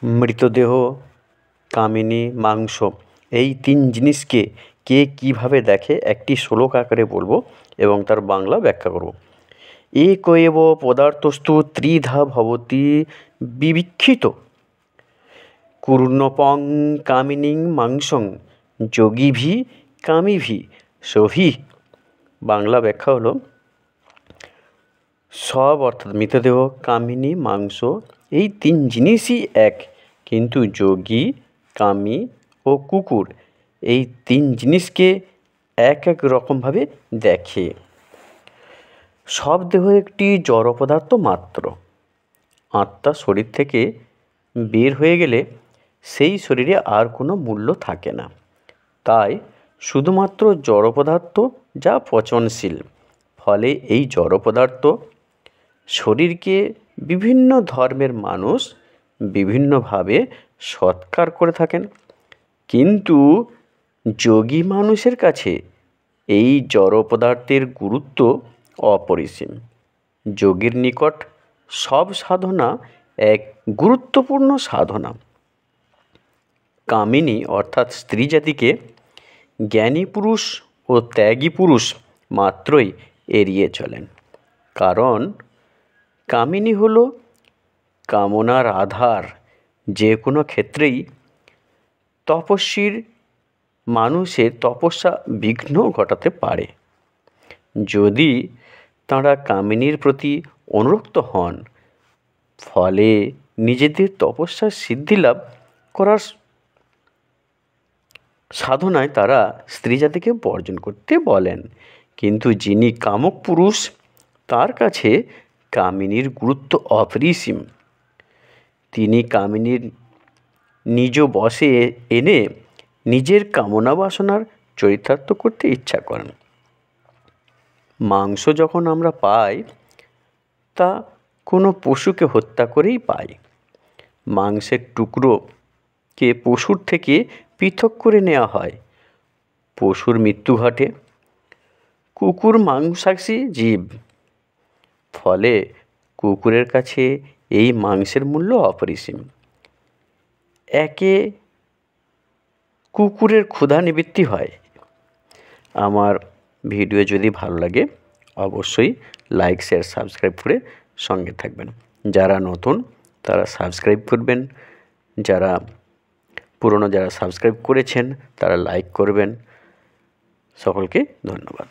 মৃতদেহ, কামিনী, মাংস এই তিন জিনিসকে কে কীভাবে দেখে একটি শ্লোক আকারে বলবো এবং তার বাংলা ব্যাখ্যা করব। এক এব পদার্থস্তু ত্রিধা ভবতি বিবিক্ষিত কূর্ণপং কামিনীং মাংসং যোগীভি কামীভি সভি। বাংলা ব্যাখ্যা হলো, সব অর্থাৎ মৃতদেহ, কামিনী, মাংস এই তিন জিনিসই এক, কিন্তু যোগী, কামী ও কুকুর এই তিন জিনিসকে এক এক রকমভাবে দেখে। সব দেহ একটি জড় পদার্থ মাত্র। আত্মা শরীর থেকে বের হয়ে গেলে সেই শরীরে আর কোনো মূল্য থাকে না। তাই শুধুমাত্র জড় পদার্থ যা পচনশীল। ফলে এই জড় পদার্থ শরীরকে বিভিন্ন ধর্মের মানুষ বিভিন্নভাবে সৎকার করে থাকেন, কিন্তু যোগী মানুষের কাছে এই জড় পদার্থের গুরুত্ব অপরিসীম। যোগীর নিকট সব সাধনা এক গুরুত্বপূর্ণ সাধনা। কামিনী অর্থাৎ স্ত্রী জাতিকে জ্ঞানী পুরুষ ও ত্যাগী পুরুষ মাত্রই এড়িয়ে চলেন, কারণ কামিনী হল কামনার আধার। যে কোনো ক্ষেত্রেই তপস্বীর মানুষের তপস্যা বিঘ্ন ঘটাতে পারে। যদি তাঁরা কামিনীর প্রতি অনুরক্ত হন, ফলে নিজেদের তপস্যার সিদ্ধি লাভ করার সাধনায় তারা স্ত্রী জাতিকে বর্জন করতে বলেন। কিন্তু যিনি কামক পুরুষ, তার কাছে কামিনীর গুরুত্ব অপরিসীম। তিনি কামিনীর নিজ বশে এনে নিজের কামনা বাসনার চরিতার্থ করতে ইচ্ছা করেন। মাংস যখন আমরা পাই, তা কোনো পশুকে হত্যা করেই পাই। মাংসের টুকরোকে পশুর থেকে পৃথক করে নেওয়া হয়, পশুর মৃত্যু ঘটে। কুকুর মাংসাশী জীব, ফলে কুকুরের কাছে এই মাংসের মূল্য অপরিসীম। একে কুকুরের ক্ষুধা নিবৃত্তি হয়। আমার ভিডিও যদি ভালো লাগে অবশ্যই লাইক, শেয়ার, সাবস্ক্রাইব করে সঙ্গে থাকবেন। যারা নতুন তারা সাবস্ক্রাইব করবেন, যারা পুরনো যারা সাবস্ক্রাইব করেছেন তারা লাইক করবেন। সকলকে ধন্যবাদ।